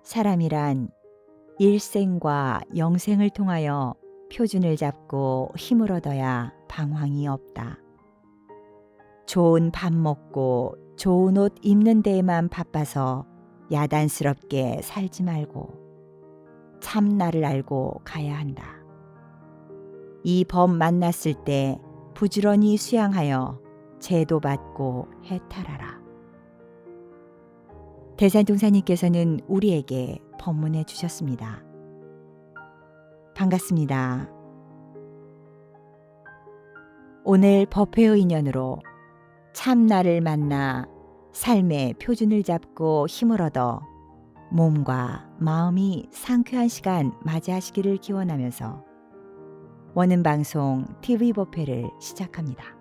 사람이란 일생과 영생을 통하여 표준을 잡고 힘을 얻어야 방황이 없다. 좋은 밥 먹고 좋은 옷 입는 데에만 바빠서 야단스럽게 살지 말고 참 나를 알고 가야 한다. 이 법 만났을 때 부지런히 수양하여 제도받고 해탈하라. 대산동사님께서는 우리에게 법문해 주셨습니다. 반갑습니다. 오늘 법회의 인연으로 참나를 만나 삶의 표준을 잡고 힘을 얻어 몸과 마음이 상쾌한 시간 맞이하시기를 기원하면서 원음방송 TV 법회를 시작합니다.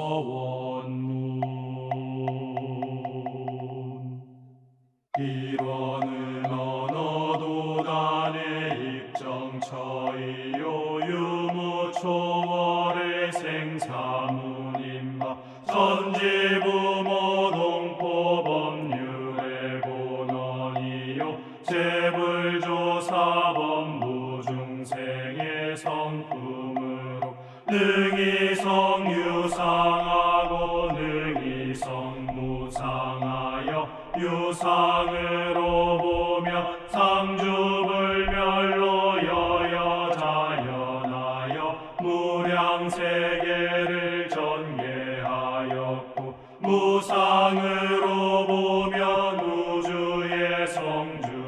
일원상서원문 일원은 언어도 단의 입정처이요 유무초월의 생사문임바 전지부모동포법률의 본원이요 재불조사법무중생의 성품으로 능히 성유상하고 능히 성무상하여 유상으로 보며 상주 무량세계를 전개하였고 무상으로 보면 우주의 성주계공과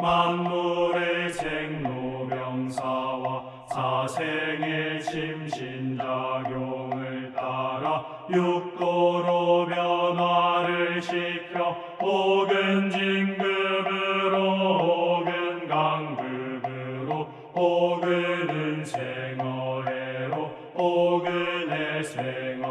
만물의 생로병사와 사생의 심신작용을 따라 육도로 변화를 시켜 혹은 진급으로 혹은 강급으로 혹은 은생어해로 혹은 해생어은으로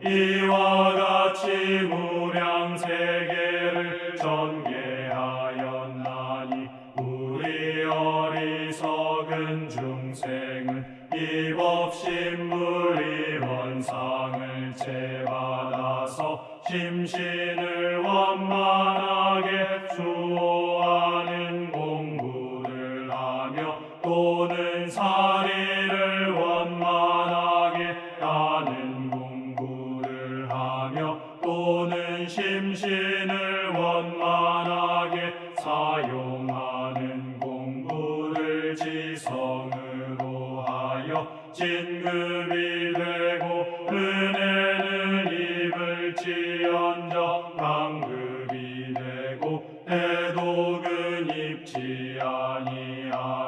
이와 같이 무량세계를 전개하였나니 우리 어리석은 중생은 입업신물이 원상을 채받아서 심신을 원만하게 수호하는 공부를 하며 또는 사리를 원만하게 하는 공부를 하며 또는 심신을 원만하게 사용하는 공부를 지성으로 하여 진급이 되고 은혜는 입을지언정 강급이 되고 대독은 입지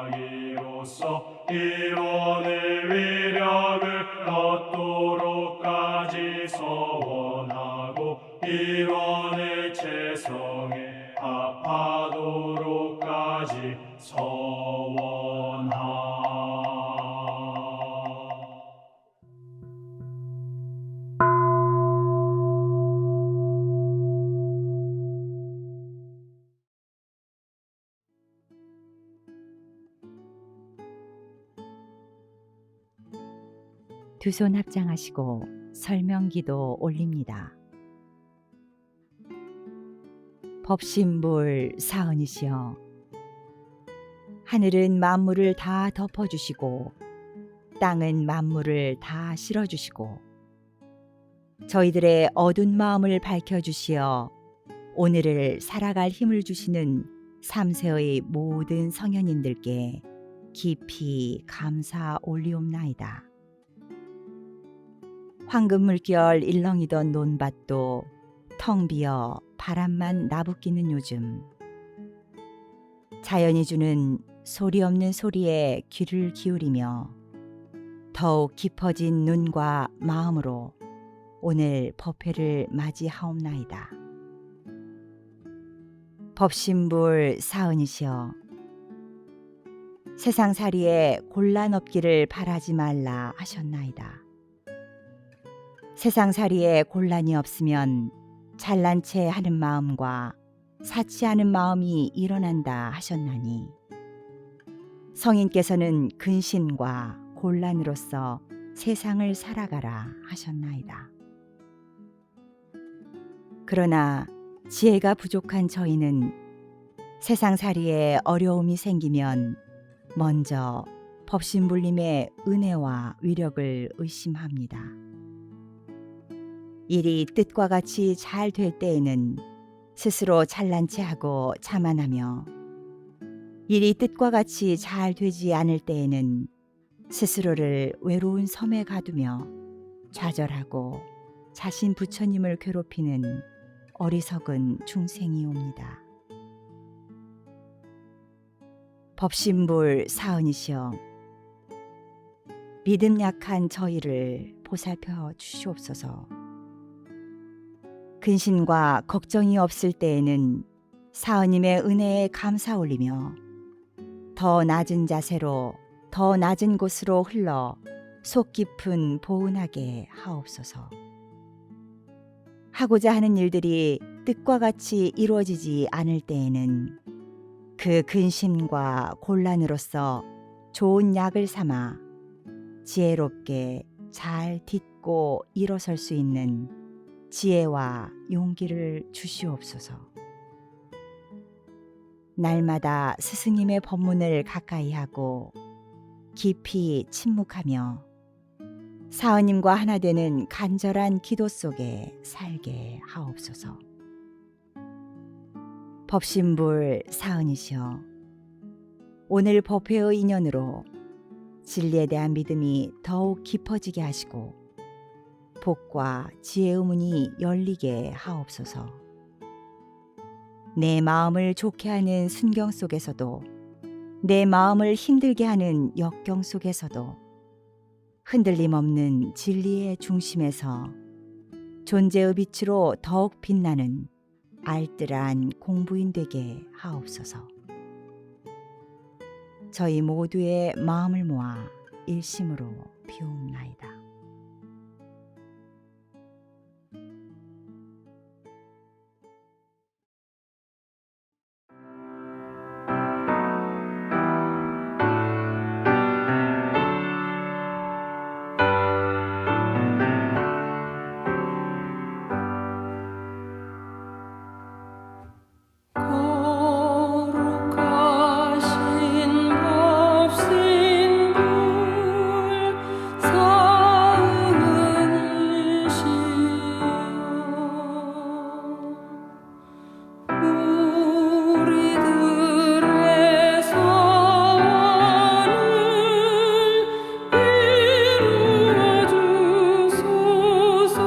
아니하기로써 이론의 위력을 얻도록까지 서원하고 이론의 체성에 합하도록까지 서원하. 두 손 합장하시고 설명기도 올립니다. 법신불 사은이시여, 하늘은 만물을 다 덮어주시고 땅은 만물을 다 실어주시고 저희들의 어두운 마음을 밝혀주시어 오늘을 살아갈 힘을 주시는 삼세의 모든 성현님들께 깊이 감사 올리옵나이다. 황금 물결 일렁이던 논밭도 텅 비어 바람만 나부끼는 요즘, 자연이 주는 소리 없는 소리에 귀를 기울이며 더욱 깊어진 눈과 마음으로 오늘 법회를 맞이하옵나이다. 법신불 사은이시여, 세상살이에 곤란 없기를 바라지 말라 하셨나이다. 세상살이에 곤란이 없으면 잘난 체 하는 마음과 사치하는 마음이 일어난다 하셨나니 성인께서는 근심과 곤란으로서 세상을 살아가라 하셨나이다. 그러나 지혜가 부족한 저희는 세상살이에 어려움이 생기면 먼저 법신불림의 은혜와 위력을 의심합니다. 일이 뜻과 같이 잘 될 때에는 스스로 잘난 체하고 자만하며 일이 뜻과 같이 잘 되지 않을 때에는 스스로를 외로운 섬에 가두며 좌절하고 자신 부처님을 괴롭히는 어리석은 중생이옵니다. 법신불 사은이시여, 믿음 약한 저희를 보살펴 주시옵소서. 근심과 걱정이 없을 때에는 사은님의 은혜에 감사 올리며 더 낮은 자세로 더 낮은 곳으로 흘러 속 깊은 보은하게 하옵소서. 하고자 하는 일들이 뜻과 같이 이루어지지 않을 때에는 그 근심과 곤란으로서 좋은 약을 삼아 지혜롭게 잘 딛고 일어설 수 있는 지혜와 용기를 주시옵소서. 날마다 스승님의 법문을 가까이 하고 깊이 침묵하며 사은님과 하나 되는 간절한 기도 속에 살게 하옵소서. 법신불 사은이시여, 오늘 법회의 인연으로 진리에 대한 믿음이 더욱 깊어지게 하시고 복과 지혜의 문이 열리게 하옵소서. 내 마음을 좋게 하는 순경 속에서도 내 마음을 힘들게 하는 역경 속에서도 흔들림 없는 진리의 중심에서 존재의 빛으로 더욱 빛나는 알뜰한 공부인 되게 하옵소서. 저희 모두의 마음을 모아 일심으로 비옵나이다. 거룩하신 법신불 사은이시여 우리들의 소원을 이루어 주소서.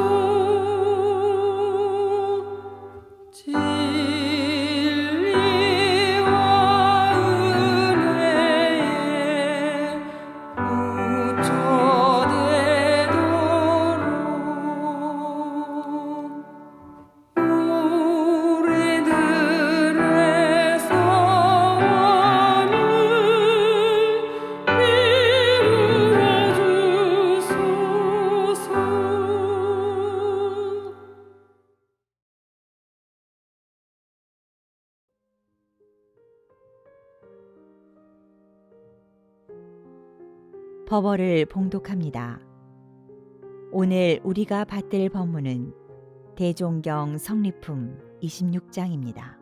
진리와 은혜에 무초되도록 우리들의 소원을 이루어 주소서. 법어를 봉독합니다. 오늘 우리가 받들 법문은 대종경 성리품 26장입니다.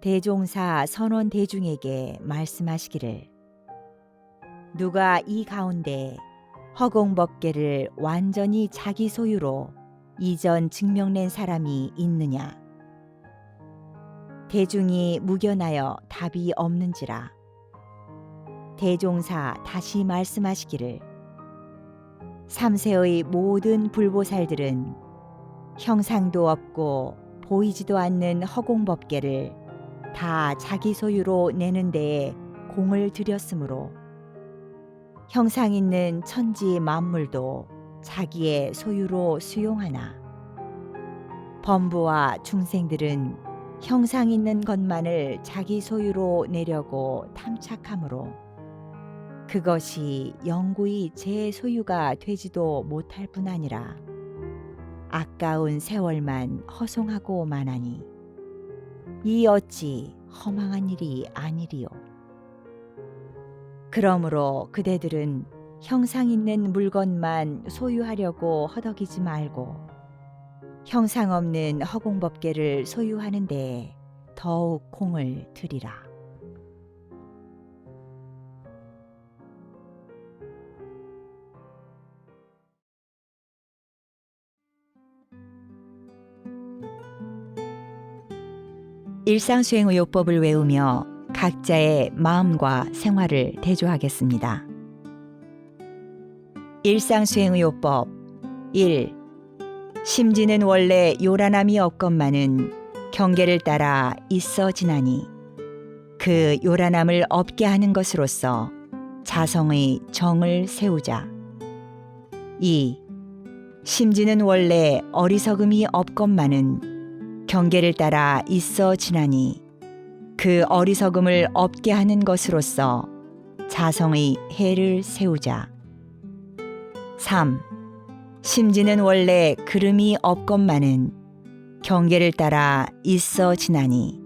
대종사 선원 대중에게 말씀하시기를 누가 이 가운데 허공법계를 완전히 자기 소유로 이전 증명낸 사람이 있느냐? 대중이 묵연하여 답이 없는지라. 대종사 다시 말씀하시기를 삼세의 모든 불보살들은 형상도 없고 보이지도 않는 허공법계를 다 자기 소유로 내는 데에 공을 들였으므로 형상 있는 천지 만물도 자기의 소유로 수용하나 범부와 중생들은 형상 있는 것만을 자기 소유로 내려고 탐착하므로 그것이 영구히 제 소유가 되지도 못할 뿐 아니라 아까운 세월만 허송하고 마나니 이 어찌 허망한 일이 아니리요. 그러므로 그대들은 형상 있는 물건만 소유하려고 허덕이지 말고 형상 없는 허공법계를 소유하는 데에 더욱 공을 들이라. 일상수행의요법을 외우며 각자의 마음과 생활을 대조하겠습니다. 일상수행의요법 1. 심지는 원래 요란함이 없건만은 경계를 따라 있어 지나니 그 요란함을 없게 하는 것으로서 자성의 정을 세우자. 2. 심지는 원래 어리석음이 없건만은 경계를 따라 있어 지나니 그 어리석음을 없게 하는 것으로서 자성의 해를 세우자. 3. 심지는 원래 그름이 없건만은 경계를 따라 있어 지나니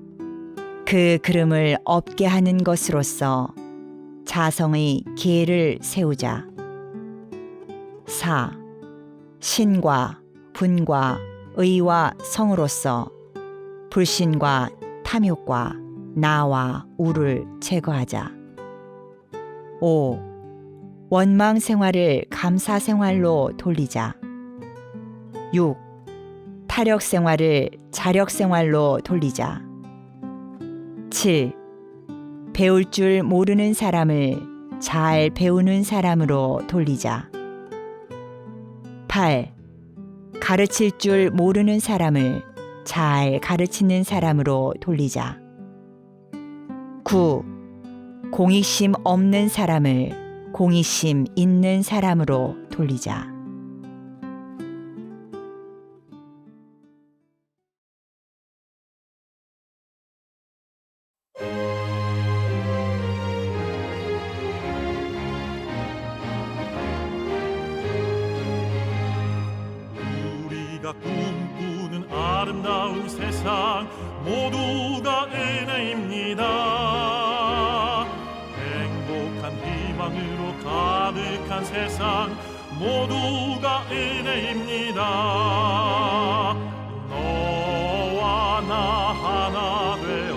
그 그름을 없게 하는 것으로서 자성의 계를 세우자. 4. 신과 분과 의와 성으로서 불신과 탐욕과 나와 우를 제거하자. 5. 원망 생활을 감사 생활로 돌리자. 6. 타력 생활을 자력 생활로 돌리자. 7. 배울 줄 모르는 사람을 잘 배우는 사람으로 돌리자. 8. 가르칠 줄 모르는 사람을 잘 가르치는 사람으로 돌리자. 9. 공익심 없는 사람을 공익심 있는 사람으로 돌리자. 우리가 꿈꾸는 아름다운 세상 모두가 은혜입니다. 행복한 희망으로 가득한 세상 모두가 은혜입니다. 너와 나 하나 되어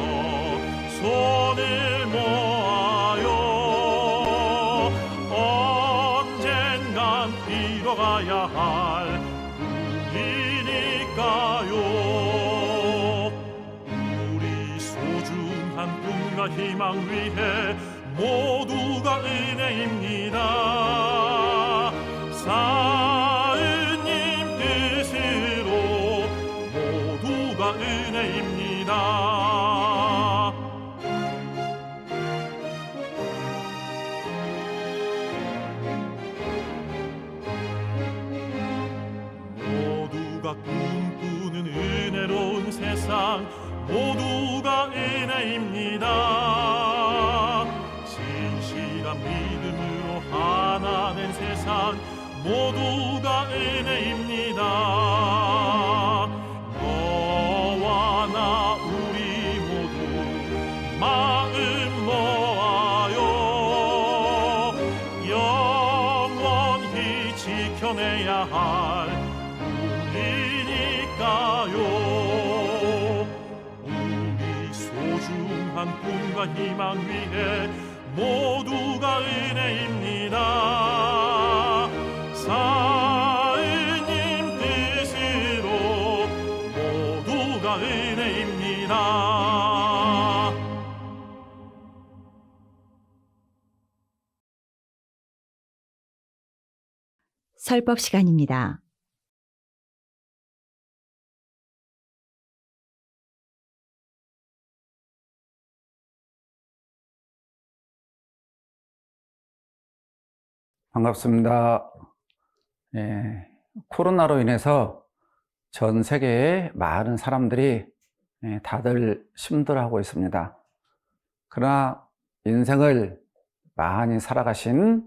손을 모아요. 언젠간 이뤄가야 할 꿈이니까요. 우리 소중한 꿈과 희망 위해 모두가 은혜입니다. 사은님 뜻으로 모두가 은혜입니다. 모두가 꿈꾸는 은혜로운 세상 모두가 은혜입니다. 진실한 믿음으로 하나 된 세상 모두가 은혜입니다. 너와 나 우리 모두 마음 모아요. 영원히 지켜내야 할 꿈이니까요. 우리 소중한 꿈과 희망 위해 모두가 은혜입니다. 사은님 뜻으로 모두가 은혜입니다. 설법 시간입니다. 반갑습니다. 코로나로 인해서 전 세계의 많은 사람들이 다들 힘들어하고 있습니다. 그러나 인생을 많이 살아가신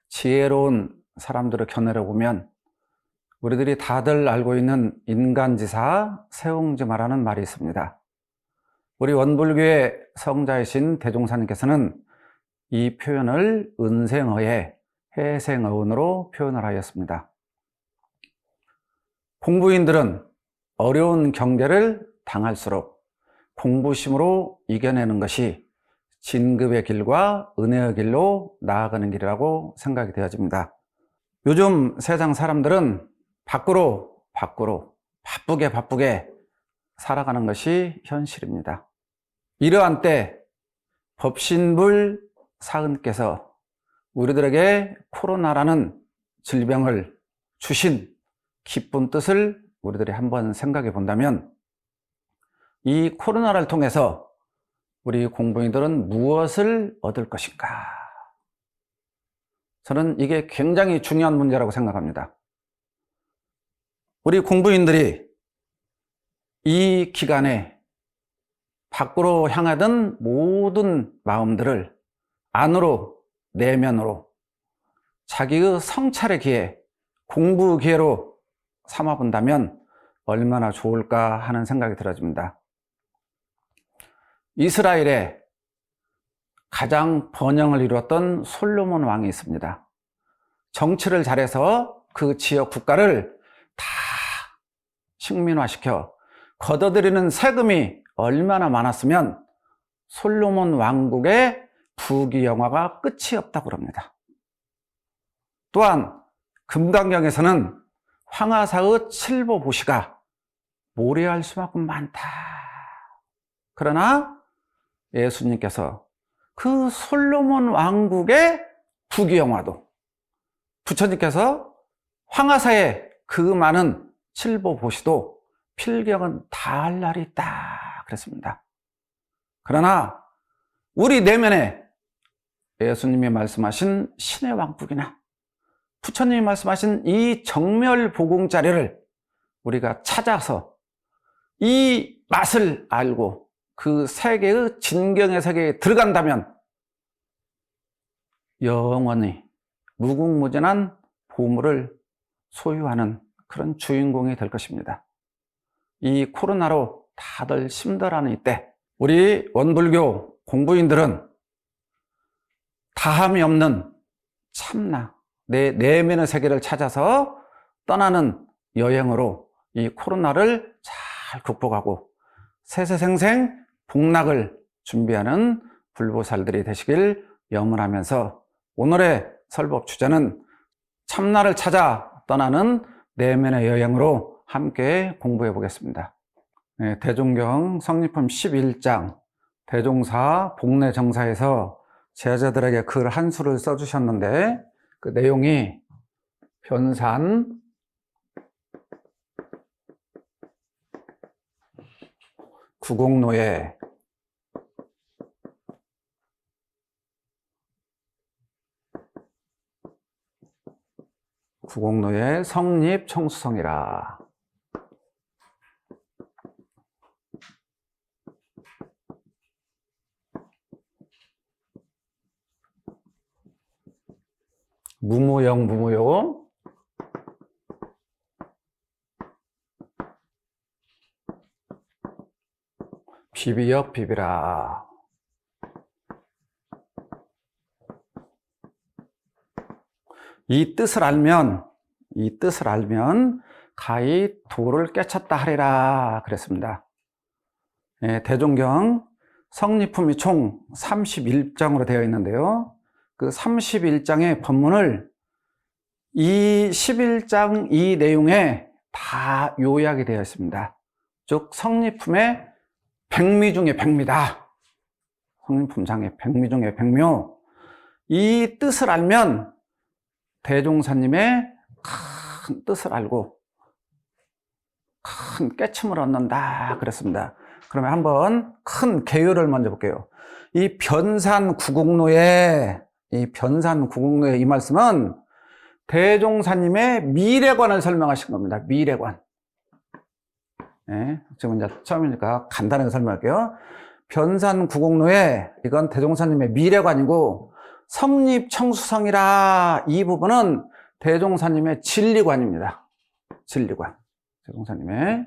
지혜로운 사람들을 견해를 보면 우리들이 다들 알고 있는 인간지사 세옹지마라는 말이 있습니다. 우리 원불교의 성자이신 대종사님께서는 이 표현을 은생어의 해생어원으로 표현을 하였습니다. 공부인들은 어려운 경계를 당할수록 공부심으로 이겨내는 것이 진급의 길과 은혜의 길로 나아가는 길이라고 생각이 되어집니다. 요즘 세상 사람들은 밖으로 바쁘게 살아가는 것이 현실입니다. 이러한 때 법신불 사은께서 우리들에게 코로나라는 질병을 주신 기쁜 뜻을 우리들이 한번 생각해 본다면 이 코로나를 통해서 우리 공부인들은 무엇을 얻을 것인가? 저는 이게 굉장히 중요한 문제라고 생각합니다. 우리 공부인들이 이 기간에 밖으로 향하던 모든 마음들을 안으로 내면으로 자기의 성찰의 기회, 공부 기회로 삼아본다면 얼마나 좋을까 하는 생각이 들어집니다. 이스라엘에 가장 번영을 이루었던 솔로몬 왕이 있습니다. 정치를 잘해서 그 지역 국가를 다 식민화시켜 걷어들이는 세금이 얼마나 많았으면 솔로몬 왕국의 부귀영화가 끝이 없다고 합니다. 또한 금강경에서는 황하사의 칠보보시가 모래알 수만큼 많다. 그러나 예수님께서 그 솔로몬 왕국의 부귀영화도 부처님께서 황하사의 그 많은 칠보보시도 필경은 다할 날이 있다 그랬습니다. 그러나 우리 내면에 예수님이 말씀하신 신의 왕국이나 부처님이 말씀하신 이 정멸보공자리를 우리가 찾아서 이 맛을 알고 그 세계의 진경의 세계에 들어간다면 영원히 무궁무진한 보물을 소유하는 그런 주인공이 될 것입니다. 이 코로나로 다들 힘들어하는 이때 우리 원불교 공부인들은 다함이 없는 참나, 내 내면의 세계를 찾아서 떠나는 여행으로 이 코로나를 잘 극복하고 세세생생 복락을 준비하는 불보살들이 되시길 염원하면서 오늘의 설법 주제는 참나를 찾아 떠나는 내면의 여행으로 함께 공부해 보겠습니다. 대종경 성립품 11장 대종사 복례정사에서 제자들에게 글 한 수를 써주셨는데 그 내용이 변산 구곡노예 성립 청수성이라. 무무영 무무요 비비역 비비라. 이 뜻을 알면 가히 도를 깨쳤다 하리라 그랬습니다. 대종경 성립품이 총 31장으로 되어 있는데요. 그 31장의 법문을 이 11장 이 내용에 다 요약이 되어 있습니다. 즉 성립품의 백미 중에 백미다. 성립품장의 백미 중에 백묘. 이 뜻을 알면 대종사님의 큰 뜻을 알고 큰 깨침을 얻는다 그랬습니다. 그러면 한번 큰 개요를 먼저 볼게요. 이 변산구곡로의 이 말씀은 대종사님의 미래관을 설명하신 겁니다. 미래관. 지금 이제 처음이니까 간단하게 설명할게요. 변산구곡로의 이건 대종사님의 미래관이고 성립청수성이라 이 부분은 대종사님의 진리관입니다. 진리관. 대종사님의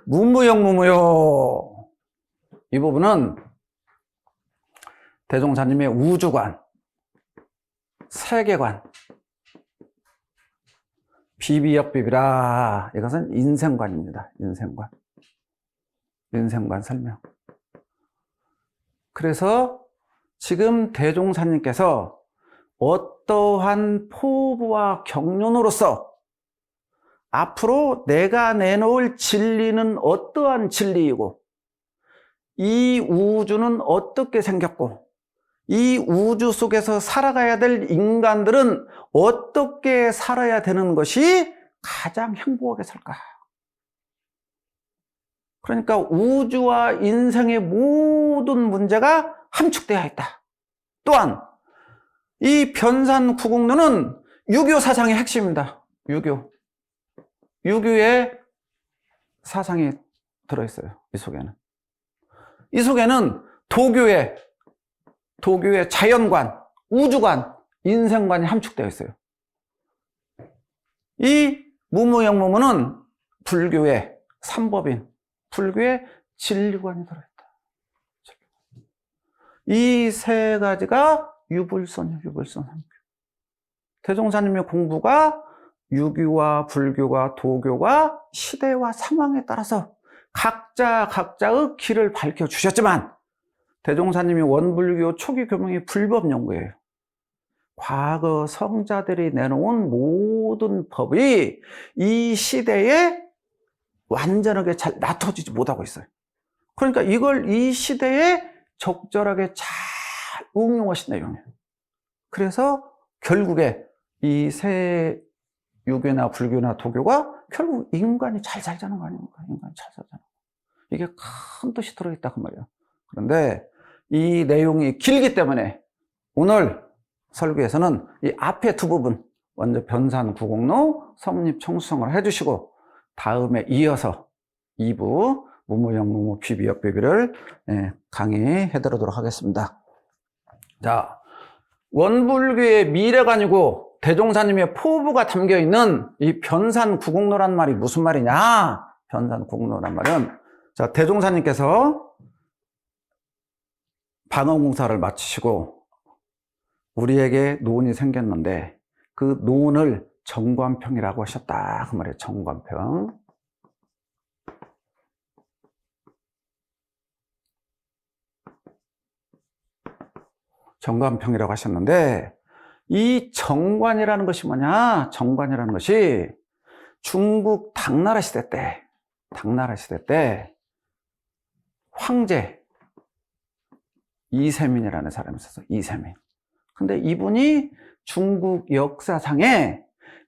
무무영 무무요 이 부분은 대종사님의 우주관, 세계관, 비비역 비비라 이것은 인생관입니다. 인생관 설명. 그래서 지금 대종사님께서 어떠한 포부와 경륜으로서 앞으로 내가 내놓을 진리는 어떠한 진리이고 이 우주는 어떻게 생겼고 이 우주 속에서 살아가야 될 인간들은 어떻게 살아야 되는 것이 가장 행복하게 살까? 그러니까 우주와 인생의 모든 문제가 함축되어 있다. 또한 이 변산구곡로는 유교 사상의 핵심입니다. 유교의 사상이 들어있어요. 이 속에는 도교의 자연관, 우주관, 인생관이 함축되어 있어요. 이 무무영무무는 불교의 삼법인, 불교의 진리관이 들어있다. 이 세 가지가 유불선이에요. 대종사님의 공부가 유교와 불교와 도교가 시대와 상황에 따라서 각자의 길을 밝혀주셨지만 대종사님이 원불교 초기 교명이 불법연구예요. 과거 성자들이 내놓은 모든 법이 이 시대에 완전하게 잘 나타지지 못하고 있어요. 그러니까 이걸 이 시대에 적절하게 잘 응용하신 내용이에요. 그래서 결국에 이 세 유교나 불교나 도교가 결국 인간이 잘 살자는 거 아닙니까? 인간이 잘 살자는 거. 이게 큰 뜻이 들어있다 그 말이에요. 그런데 이 내용이 길기 때문에 오늘 설교에서는 이 앞에 두 부분, 먼저 변산구공로 성립청수성을 해주시고 다음에 이어서 2부 무무영무무 비비역비비를 강의해드리도록 하겠습니다. 자, 원불교의 미래가 아니고 대종사님의 포부가 담겨있는 이 변산구공로란 말이 무슨 말이냐? 변산구공로란 말은, 자, 대종사님께서 방언공사를 마치시고 우리에게 노원이 생겼는데 그 노원을 정관평이라고 하셨다 그 말이에요. 정관평. 정관평이라고 하셨는데 이 정관이라는 것이 뭐냐? 정관이라는 것이 중국 당나라 시대 때 황제 이세민이라는 사람이 있었어. 이세민. 근데 이분이 중국 역사상에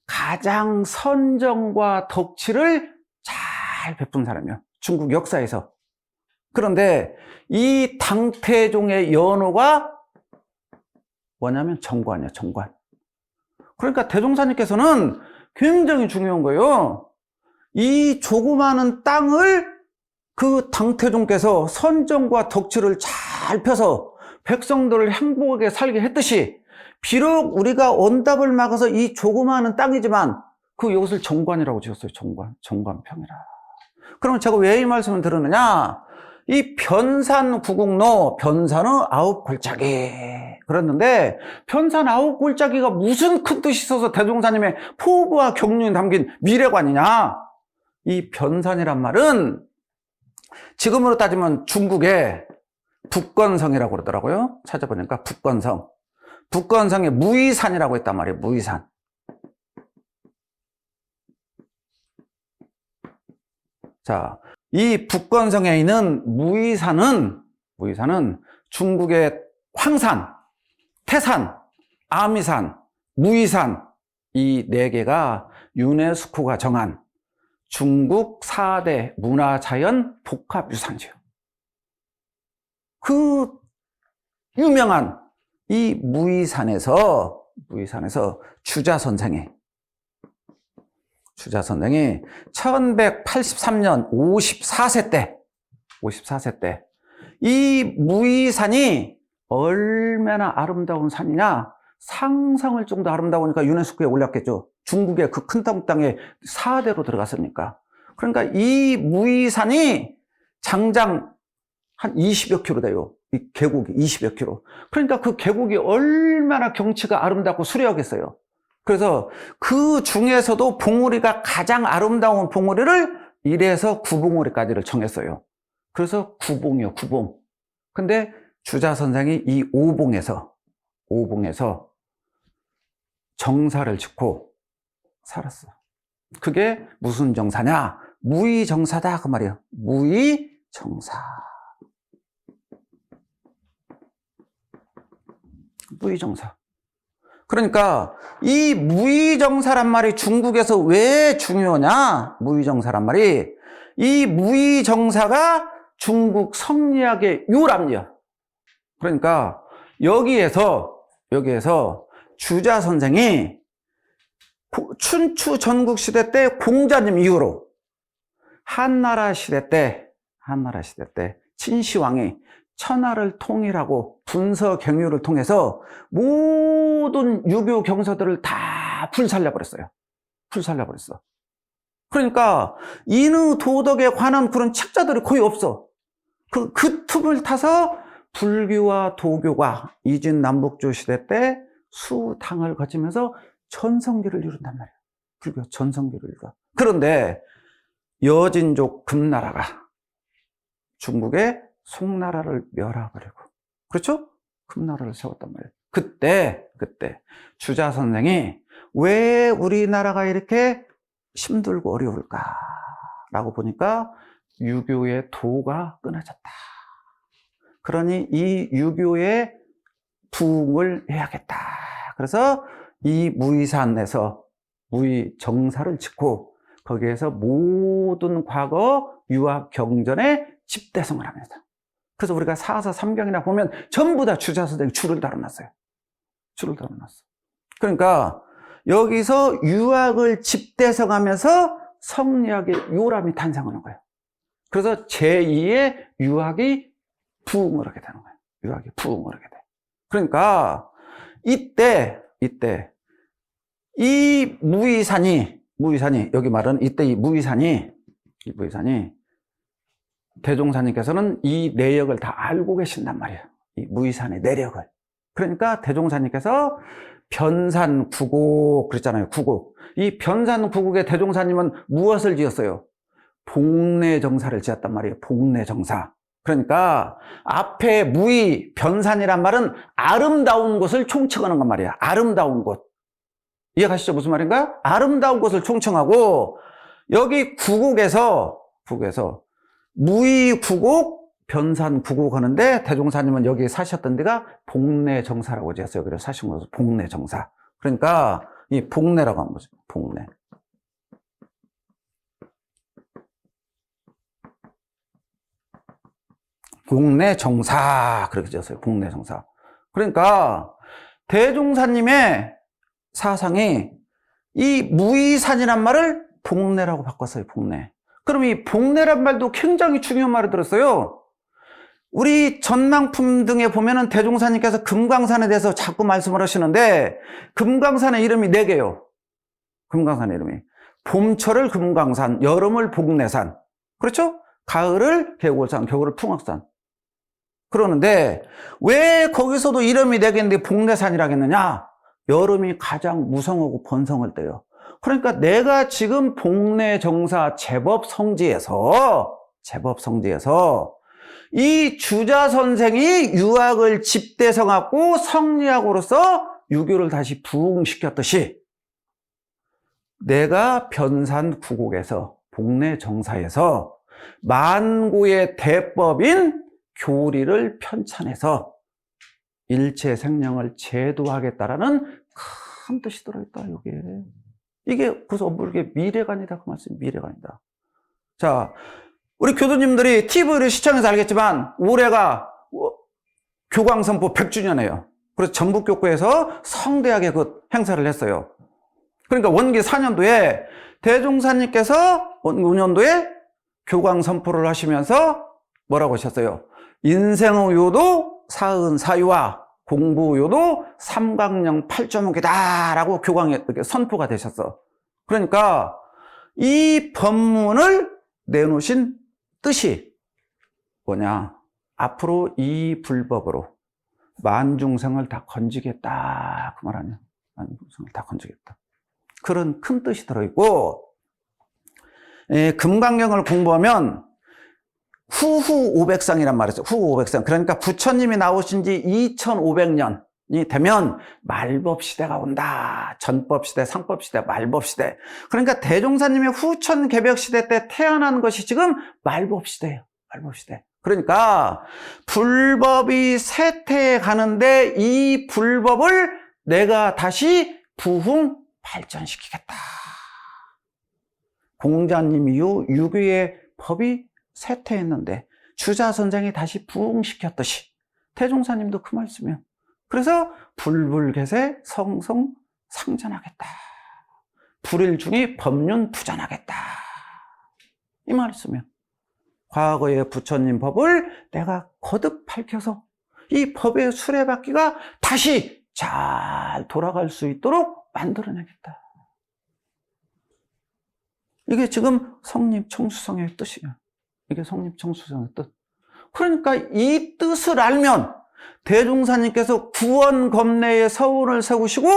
가장 선정과 덕치를 잘 베푼 사람이에요. 중국 역사에서. 그런데 이 당태종의 연호가 뭐냐면 정관이에요. 정관. 그러니까 대종사님께서는 굉장히 중요한 거예요. 이 조그마한 땅을 그 당태종께서 선정과 덕치를 잘 펴서 백성들을 행복하게 살게 했듯이 비록 우리가 언답을 막아서 이 조그마한 땅이지만 그 이것을 정관이라고 지었어요. 정관. 정관평이라. 그러면 제가 왜 이 말씀을 들었느냐? 이 변산구공로, 변산의 9골짜기. 그랬는데 변산 9골짜기가 무슨 큰 뜻이 있어서 대종사님의 포부와 경륜이 담긴 미래관이냐? 이 변산이란 말은 지금으로 따지면 중국의 북건성이라고 그러더라고요. 찾아보니까 북건성. 북건성에 무의산이라고 했단 말이에요. 무의산. 자, 이 북건성에 있는 무의산은 중국의 황산, 태산, 아미산, 무의산 이 네 개가 유네스코가 정한 중국 4대 문화자연 복합유산지요. 그 유명한 이 무의산에서 주자 선생이 1183년 54세 때 이 무의산이 얼마나 아름다운 산이냐, 상상할 정도 아름다우니까 유네스코에 올렸겠죠. 중국의 그 큰 땅에 4대로 들어갔으니까. 그러니까 이 무의산이 장장 한 20여 킬로 돼요. 이 계곡이 20여 킬로. 그러니까 그 계곡이 얼마나 경치가 아름답고 수려하겠어요. 그래서 그 중에서도 봉우리가 가장 아름다운 봉우리를 1에서 9봉우리까지를 정했어요. 그래서 구봉이요, 구봉. 근데 주자 선생이 이 5봉에서 정사를 짓고 살았어. 그게 무슨 정사냐? 무의정사다 그 말이에요. 무의정사. 무의정사. 그러니까 이 무의정사란 말이 중국에서 왜 중요하냐? 무의정사란 말이 이 무의정사가 중국 성리학의 요람이야. 그러니까 여기에서 주자 선생이 춘추 전국시대 때 공자님 이후로 한나라 시대 때 친시황이 천하를 통일하고 분서 경유를 통해서 모든 유교 경서들을 다 불살려버렸어요. 그러니까 인의 도덕에 관한 그런 책자들이 거의 없어. 그 틈을 타서 불교와 도교가 이진 남북조 시대 때 수당을 거치면서 전성기를 이룬단 말이에요. 불교 전성기를 이루어. 그런데 여진족 금나라가 중국의 송나라를 멸해버리고, 그렇죠? 금나라를 세웠단 말이에요. 그때 주자 선생이 왜 우리나라가 이렇게 힘들고 어려울까라고 보니까 유교의 도가 끊어졌다. 그러니 이 유교의 부흥을 해야겠다. 그래서 이 무의산에서 무의정사를 짓고 거기에서 모든 과거 유학 경전의 집대성을 합니다. 그래서 우리가 사서 삼경이나 보면 전부 다 주자선생이 줄을 달아놨어요. 줄을 달아놨어. 그러니까 여기서 유학을 집대성하면서 성리학의 요람이 탄생하는 거예요. 그래서 제2의 유학이 부흥을 하게 되는 거예요. 유학이 부흥을 하게 돼. 그러니까 이때 이 무의산이 여기 말은 이때 이 무의산이 대종사님께서는 이 내역을 다 알고 계신단 말이에요. 이 무의산의 내력을. 그러니까 대종사님께서 변산구곡 그랬잖아요. 구곡. 이 변산구곡의 대종사님은 무엇을 지었어요? 복례정사를 지었단 말이에요. 복례정사. 그러니까 앞에 무의, 변산이란 말은 아름다운 곳을 총칭하는 건 말이야. 아름다운 곳. 이해가시죠? 무슨 말인가? 아름다운 곳을 총칭하고 여기 구곡에서 무의 구곡, 변산 구곡 하는데 대종사님은 여기 사셨던 데가 복례정사라고 지었어요. 그래서 사신 곳은 복례정사. 그러니까 이 복례라고 하는 거죠. 복례. 복례정사 그렇게 지었어요. 복례정사. 그러니까 대종사님의 사상이 이 무의산이란 말을 복례라고 바꿨어요. 복례. 그럼 이 복례란 말도 굉장히 중요한 말을 들었어요. 우리 전망품 등에 보면은 대종사님께서 금강산에 대해서 자꾸 말씀을 하시는데 금강산의 이름이 4개요. 금강산의 이름이. 봄철을 금강산, 여름을 복례산. 그렇죠? 가을을 개골산, 겨울을 풍악산. 그러는데 왜 거기서도 이름이 4개인데 복례산이라고 했느냐? 여름이 가장 무성하고 번성할 때요. 그러니까 내가 지금 복례정사 제법 성지에서 이 주자 선생이 유학을 집대성하고 성리학으로서 유교를 다시 부흥시켰듯이 내가 변산구곡에서 복례정사에서 만고의 대법인 교리를 편찬해서 일체 생명을 제도하겠다라는 큰 뜻이 들어있다, 여기에. 이게 그래서 엄불게 미래관이다, 그 말씀, 미래관이다. 자, 우리 교도님들이 TV를 시청해서 알겠지만 올해가 교광선포 100주년이에요. 그래서 전북교구에서 성대하게 그 행사를 했어요. 그러니까 원기 4년도에 대종사님께서 5년도에 교광선포를 하시면서 뭐라고 하셨어요? 인생의 요도 사은 사유와 공부요도 삼강령 8조목이다라고 교광에 이렇게 선포가 되셨어. 그러니까 이 법문을 내놓으신 뜻이 뭐냐? 앞으로 이 불법으로 만중생을 다 건지겠다 그 말 아니야? 만중생을 다 건지겠다. 그런 큰 뜻이 들어있고 금강경을 공부하면 후후 500상이란 말이죠. 후후 500상. 그러니까 부처님이 나오신 지 2500년이 되면 말법시대가 온다. 전법시대, 상법시대, 말법시대. 그러니까 대종사님의 후천 개벽시대 때 태어난 것이 지금 말법시대예요. 말법시대. 그러니까 불법이 쇠퇴해 가는데 이 불법을 내가 다시 부흥 발전시키겠다. 공자님 이후 유교의 법이 쇠퇴했는데 주자선생이 다시 부흥시켰듯이 대종사님도 그 말씀이에요. 그래서 불불개세 성성 상전하겠다. 불일중이 법륜 부전하겠다. 이 말씀이에요. 과거의 부처님 법을 내가 거듭 밝혀서 이 법의 수레바퀴가 다시 잘 돌아갈 수 있도록 만들어내겠다. 이게 지금 성립청수성의 뜻이에요. 이게 성립청수성의 뜻. 그러니까 이 뜻을 알면 대종사님께서 구원검내의 서운을 세우시고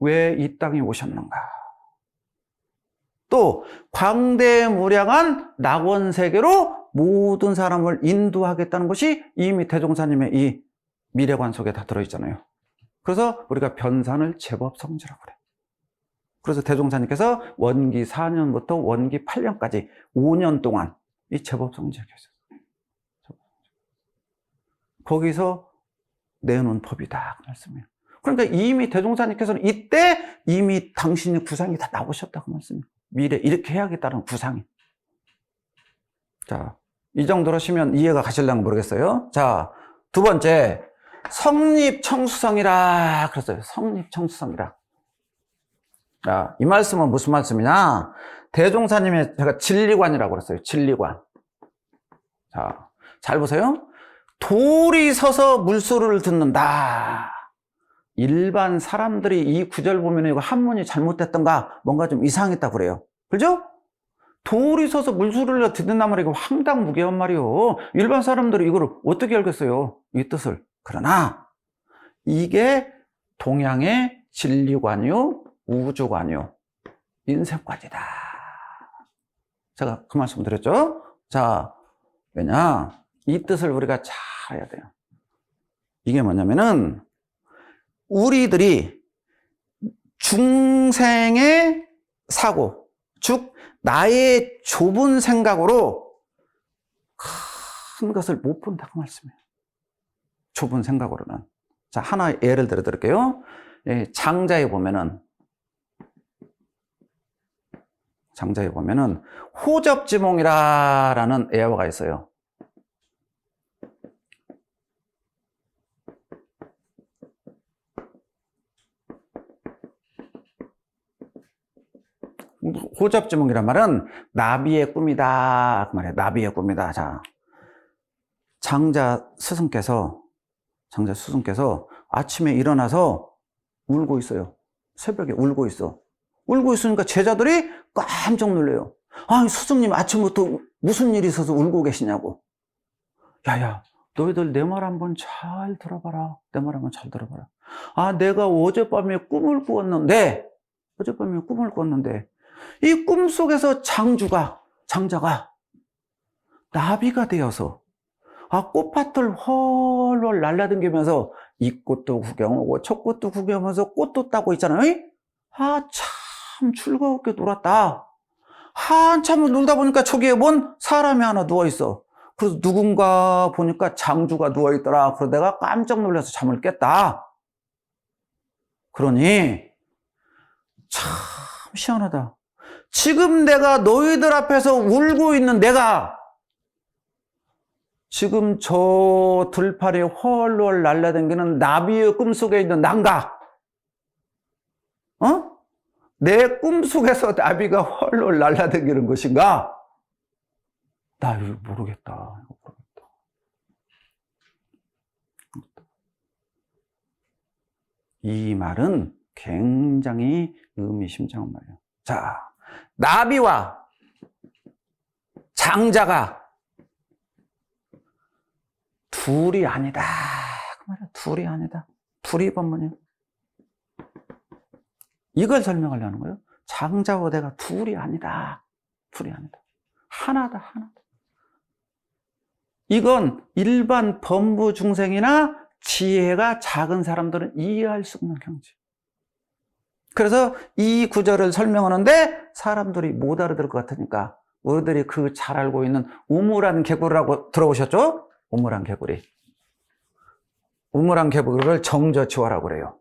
왜 이 땅에 오셨는가? 또 광대무량한 낙원세계로 모든 사람을 인도하겠다는 것이 이미 대종사님의 이 미래관 속에 다 들어있잖아요. 그래서 우리가 변산을 제법 성지라고 그래. 그래서 대종사님께서 원기 4년부터 원기 8년까지 5년 동안 이 제법 성지에 계셨어요. 거기서 내놓은 법이다. 그 말씀이에요. 그러니까 이미 대종사님께서는 이때 이미 당신의 구상이 다 나오셨다고 말씀이에요. 미래 이렇게 해야겠다는 구상이. 자, 이 정도로 하시면 이해가 가실랑가 모르겠어요. 자, 두 번째, 성립청수성이라 그랬어요. 성립청수성이라. 자, 이 말씀은 무슨 말씀이냐? 대종사님의 제가 진리관이라고 그랬어요. 진리관. 자, 잘 보세요. 돌이 서서 물소리를 듣는다. 일반 사람들이 이 구절 보면 이거 한문이 잘못됐던가 뭔가 좀 이상했다고 그래요. 그죠? 돌이 서서 물소리를 듣는단 말이에요. 이거 황당무계한 말이요. 일반 사람들이 이걸 어떻게 알겠어요? 이 뜻을. 그러나 이게 동양의 진리관이요, 우주관이요, 인생관이다. 제가 그 말씀 드렸죠? 자, 왜냐? 이 뜻을 우리가 잘 해야 돼요. 이게 뭐냐면은 우리들이 중생의 사고, 즉 나의 좁은 생각으로 큰 것을 못 본다고 말씀해요. 좁은 생각으로는. 자, 하나 예를 들어 드릴게요. 장자에 보면은 호접지몽이라는 애화가 있어요. 호접지몽이란 말은 나비의 꿈이다 그 말이에요. 나비의 꿈이다. 자, 장자 스승께서 아침에 일어나서 울고 있어요. 새벽에 울고 있어. 울고 있으니까 제자들이 깜짝 놀래요. 아, 스승님 아침부터 무슨 일이 있어서 울고 계시냐고. 야야, 너희들 내 말 한번 잘 들어봐라. 내 말 한번 잘 들어봐라. 아, 내가 어젯밤에 꿈을 꾸었는데 이 꿈속에서 장자가 나비가 되어서 꽃밭을 헐헐 날라다니면서 이 꽃도 구경하고 저 꽃도 구경하면서 꽃도 따고 있잖아요. 참 즐거웠게 놀았다. 한참을 놀다 보니까 저기에 뭔 사람이 하나 누워있어. 그래서 누군가 보니까 장주가 누워있더라. 그래서 내가 깜짝 놀라서 잠을 깼다. 그러니 참 시원하다. 지금 내가 너희들 앞에서 울고 있는 내가 지금 저 들판에 헐헐 날라다니는 나비의 꿈속에 있는 난가? 내 꿈속에서 나비가 헐헐 날라다니는 것인가? 나 이거 모르겠다. 이 말은 굉장히 의미심장한 말이에요. 자, 나비와 장자가 둘이 아니다. 그 말이야. 둘이 아니다. 둘이 법문이에요. 이걸 설명하려는 거예요. 장자와 내가 둘이 아니다. 둘이 아니다. 하나다. 이건 일반 범부 중생이나 지혜가 작은 사람들은 이해할 수 없는 경지. 그래서 이 구절을 설명하는데 사람들이 못 알아들을 것 같으니까 우리들이 그 잘 알고 있는 우물안 개구리라고 들어보셨죠? 우물안 개구리. 우물안 개구리를 정저치화라고 그래요.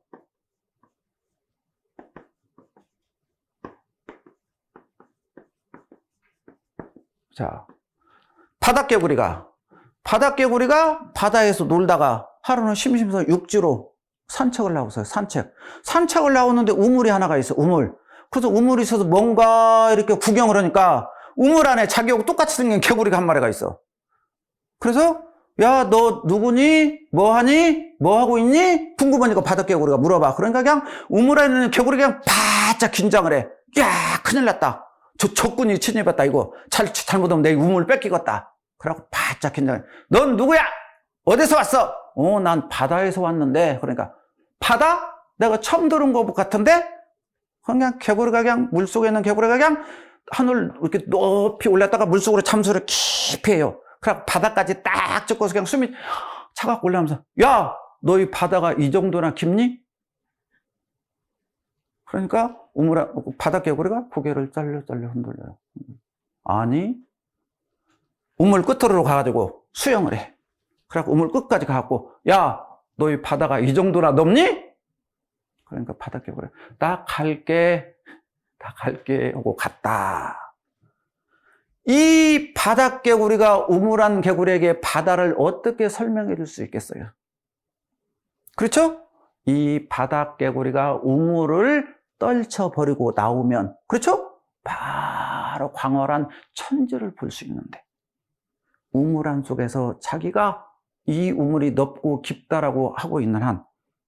자, 바닷개구리가 바다에서 놀다가 하루는 심심해서 육지로 산책을 나왔어요. 산책을 나오는데 우물이 하나가 있어. 우물. 그래서 우물이 있어서 뭔가 이렇게 구경을 하니까 우물 안에 자기하고 똑같이 생긴 개구리가 한 마리가 있어. 그래서 야, 너 누구니? 뭐하니? 뭐하고 있니? 궁금하니까 바닷개구리가 물어봐. 그러니까 그냥 우물 안에 있는 개구리가 그냥 바짝 긴장을 해. 야, 큰일 났다. 저 적군이 침입했다. 이거 잘못하면 내 우물 뺏기겠다. 그러고 바짝 긴장해. 넌 누구야? 어디서 왔어? 난 바다에서 왔는데. 그러니까 바다? 내가 처음 들은 것 같은데? 그냥 개구리가 그냥 물속에 있는 개구리가 그냥 하늘 이렇게 높이 올랐다가 물속으로 잠수를 깊이 해요. 그래서 바다까지 딱 찍고서 그냥 숨이 차갑고 올라오면서 야, 너희 바다가 이 정도나 깊니? 그러니까 바닷개구리가 고개를 짤려 흔들려요. 아니, 우물 끝으로 가가지고 수영을 해. 그래갖고 우물 끝까지 가갖고 야, 너희 바다가 이 정도나 넓니? 그러니까 바닷개구리 나 갈게 하고 갔다. 이 바닷개구리가 우물안 개구리에게 바다를 어떻게 설명해 줄 수 있겠어요? 그렇죠? 이 바닷개구리가 우물을 떨쳐버리고 나오면, 그렇죠? 바로 광활한 천지를 볼 수 있는데, 우물안 속에서 자기가 이 우물이 넓고 깊다라고 하고 있는 한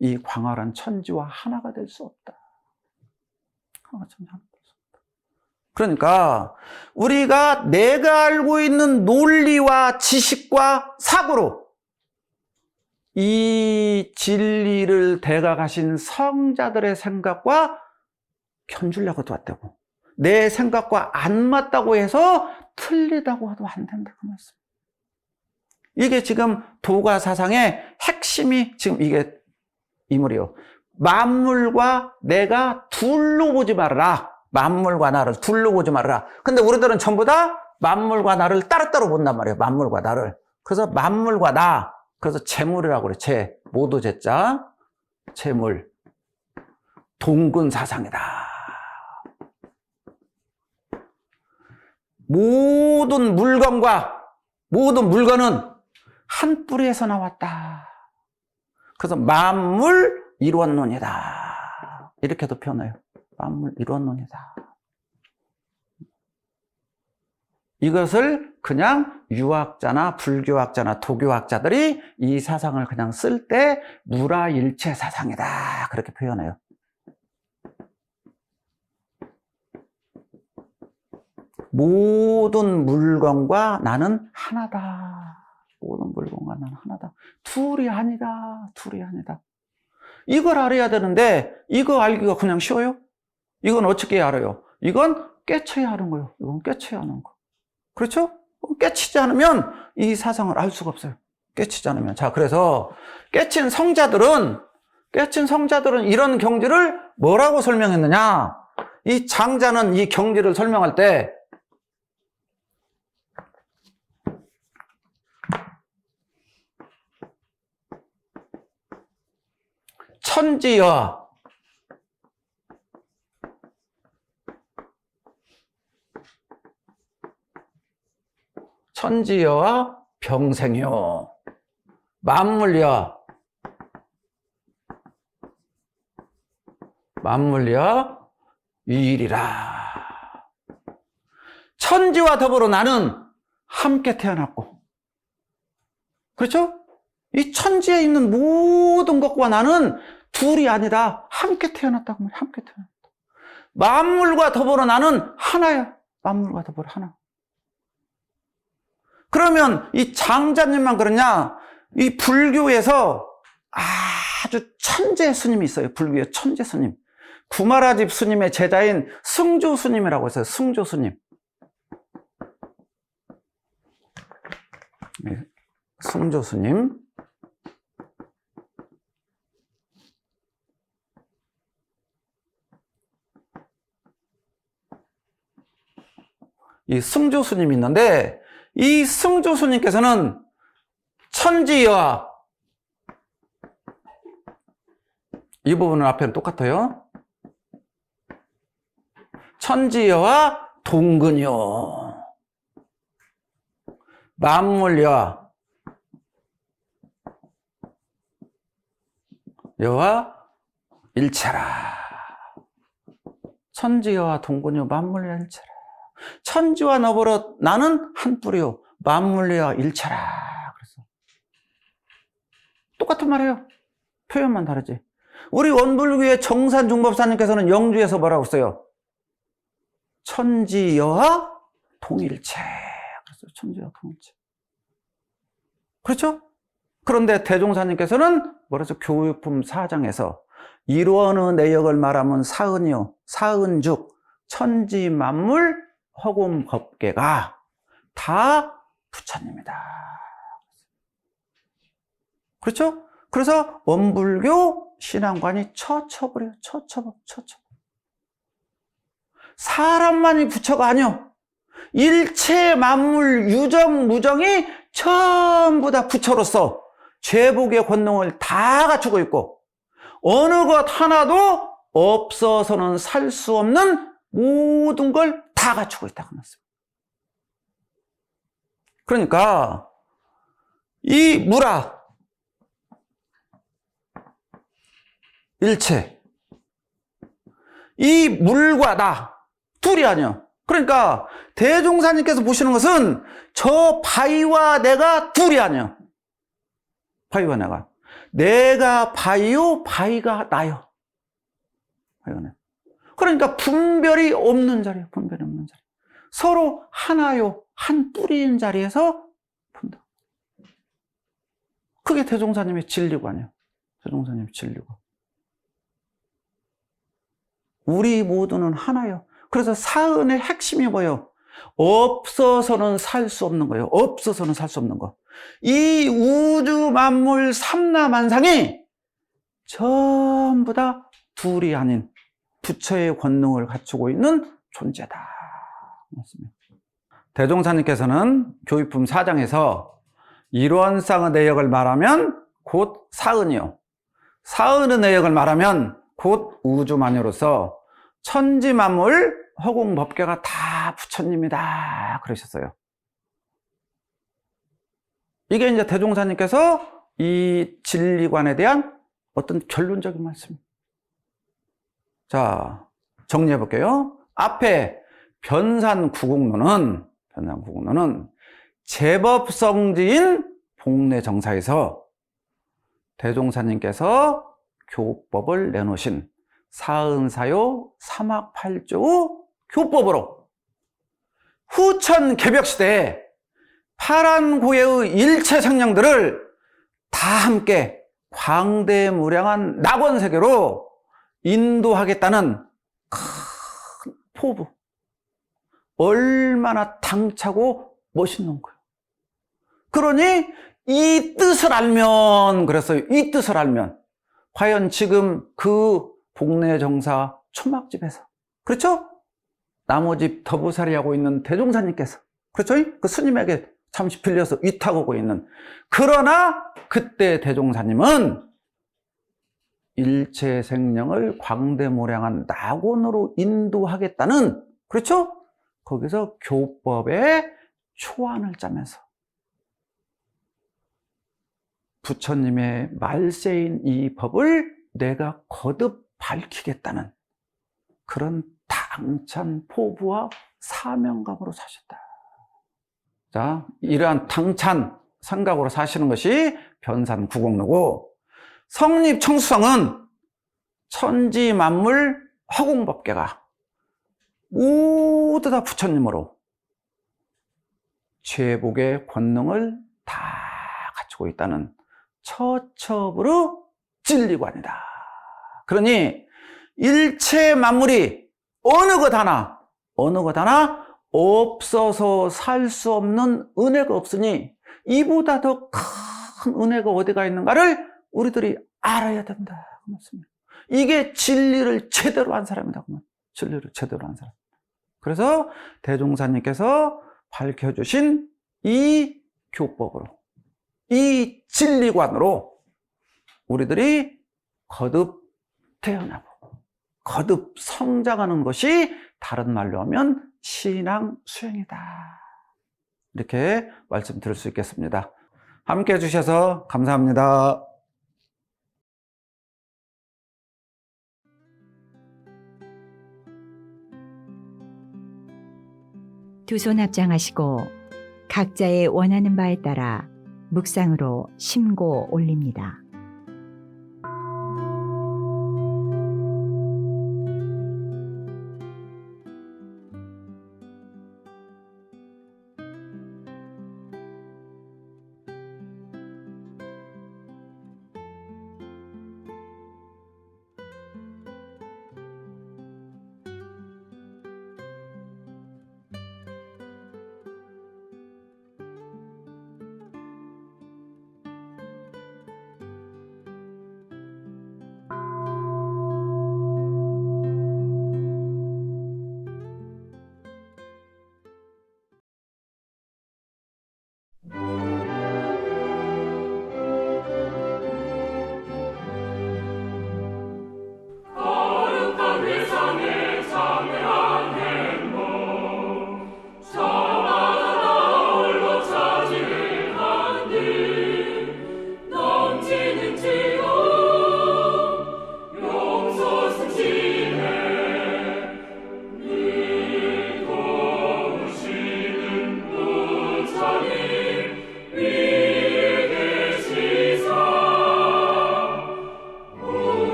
이 광활한 천지와 하나가 될 수 없다. 하나가 천지 하나 될 수 없다. 그러니까 우리가 내가 알고 있는 논리와 지식과 사고로 이 진리를 대각하신 성자들의 생각과 견주려고 해도 안 되고, 내 생각과 안 맞다고 해서 틀리다고 해도 안 된다 그 말씀. 이게 지금 도가 사상의 핵심이 지금 이게 이물이요. 만물과 내가 둘로 보지 말아라. 만물과 나를 둘로 보지 말아라. 근데 우리들은 전부 다 만물과 나를 따로따로 본단 말이에요. 만물과 나를. 그래서 만물과 나, 그래서 재물이라고 그래. 재, 모두 재자, 재물. 동근 사상이다. 모든 물건과 모든 물건은 한 뿌리에서 나왔다. 그래서 만물 일원론이다. 이렇게도 표현해요. 만물 일원론이다. 이것을 그냥 유학자나 불교학자나 도교학자들이 이 사상을 그냥 쓸 때 무라일체 사상이다. 그렇게 표현해요. 모든 물건과 나는 하나다. 모든 물건과 나는 하나다. 둘이 아니다. 둘이 아니다. 이걸 알아야 되는데 이거 알기가 그냥 쉬워요? 이건 어떻게 알아요? 이건 깨쳐야 하는 거예요. 이건 깨쳐야 하는 거. 그렇죠? 깨치지 않으면 이 사상을 알 수가 없어요. 깨치지 않으면. 자, 그래서 깨친 성자들은 이런 경지를 뭐라고 설명했느냐? 이 장자는 이 경지를 설명할 때 천지여 천지여와 병생이요 만물여 유일이라. 천지와 더불어 나는 함께 태어났고, 그렇죠? 이 천지에 있는 모든 것과 나는 둘이 아니다. 함께 태어났다고 말이야. 함께 태어났다. 만물과 더불어 나는 하나야. 만물과 더불어 하나. 그러면 이 장자님만 그러냐? 이 불교에서 아주 천재 스님이 있어요. 불교의 천재 스님. 구마라집 스님의 제자인 승조 스님이라고 있어요. 승조 스님. 네. 승조 스님. 이 승조 스님이 있는데, 이 승조 스님께서는 천지여와, 이 부분은 앞에는 똑같아요. 천지여와 동근이요 만물여 여와 일체라. 천지여와 동근이요 만물여 일체라. 천지와 더불어 나는 한 뿌리요 만물여 일체라. 그래서 똑같은 말이에요. 표현만 다르지. 우리 원불교의 정산중법사님께서는 영주에서 뭐라고 써요? 천지여와 동일체. 그래서 천지여와 동일체. 그렇죠? 그런데 대종사님께서는 뭐라죠? 교육품 4장에서 일원의 내역을 말하면 사은이요 사은죽 천지만물 허공법계가 다 부처님이다. 그렇죠? 그래서 원불교 신앙관이 처쳐버려요. 처쳐버. 사람만이 부처가 아니요. 일체 만물 유정 무정이 전부 다 부처로서 죄복의 권능을 다 갖추고 있고 어느 것 하나도 없어서는 살 수 없는 모든 걸 다 갖추고 있다고 말씀입니다. 그러니까 이 무라, 일체, 이 물과 나 둘이 아니요. 그러니까 대종사님께서 보시는 것은 저 바위와 내가 둘이 아니요. 바위와 내가 바위요, 바위가 나요. 그러니까 분별이 없는 자리예요. 분별이 없는 자리. 서로 하나요, 한 뿌리인 자리에서 본다. 그게 대종사님의 진리관이에요. 대종사님의 진리관. 우리 모두는 하나요. 그래서 사은의 핵심이 뭐예요? 없어서는 살 수 없는 거예요. 없어서는 살 수 없는 거. 이 우주 만물 삼라만상이 전부 다 둘이 아닌 부처의 권능을 갖추고 있는 존재다. 맞습니다. 대종사님께서는 교육품 4장에서 일원상의 내역을 말하면 곧 사은이요. 사은의 내역을 말하면 곧 우주마녀로서 천지만물 허공법계가 다 부처님이다 그러셨어요. 이게 이제 대종사님께서 이 진리관에 대한 어떤 결론적인 말씀입니다. 자, 정리해 볼게요. 앞에 변산구공론은 제법성지인 복례정사에서 대종사님께서 교법을 내놓으신 사은사요 삼학팔조 교법으로 후천 개벽시대에 파란고해의 일체 생명들을 다 함께 광대무량한 낙원세계로 인도하겠다는 큰 포부. 얼마나 당차고 멋있는 거예요. 그러니 이 뜻을 알면, 그랬어요. 이 뜻을 알면 과연 지금 그 복례정사 초막집에서, 그렇죠? 나머집 더부살이 하고 있는 대종사님께서, 그렇죠? 그 스님에게 잠시 빌려서 위탁하고 있는, 그러나 그때 대종사님은 일체 생명을 광대무량한 낙원으로 인도하겠다는, 그렇죠? 거기서 교법의 초안을 짜면서 부처님의 말세인 이 법을 내가 거듭 밝히겠다는 그런 당찬 포부와 사명감으로 사셨다. 자, 이러한 당찬 생각으로 사시는 것이 변산구공로고, 성립청수성은 천지만물 허공법계가 모두 다 부처님으로 죄복의 권능을 다 갖추고 있다는 처첩으로 진리관이다. 그러니 일체 만물이 어느 것 하나 없어서 살 수 없는 은혜가 없으니 이보다 더 큰 은혜가 어디가 있는가를 우리들이 알아야 된다. 이게 진리를 제대로 한 사람이다. 진리를 제대로 한 사람. 그래서 대종사님께서 밝혀주신 이 교법으로, 이 진리관으로 우리들이 거듭 태어나고 거듭 성장하는 것이 다른 말로 하면 신앙 수행이다. 이렇게 말씀드릴 수 있겠습니다. 함께 해주셔서 감사합니다. 두 손 합장하시고 각자의 원하는 바에 따라 묵상으로 심고 올립니다.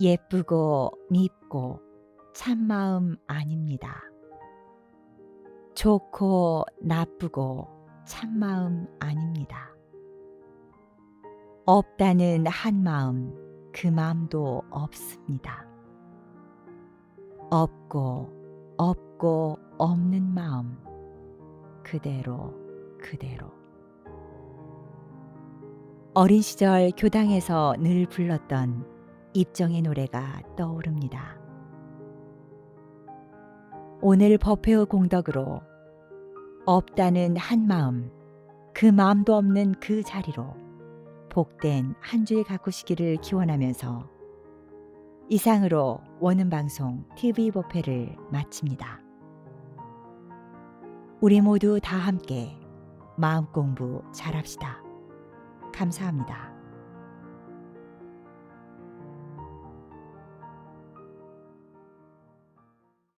예쁘고 밉고 참마음 아닙니다. 좋고 나쁘고 참마음 아닙니다. 없다는 한 마음, 그 마음도 없습니다. 없고 없는 마음, 그대로. 어린 시절 교당에서 늘 불렀던 입정의 노래가 떠오릅니다. 오늘 법회의 공덕으로 없다는 한 마음, 그 마음도 없는 그 자리로 복된 한 주일 가꾸시기를 기원하면서 이상으로 원음방송 TV 법회를 마칩니다. 우리 모두 다 함께 마음 공부 잘합시다. 감사합니다.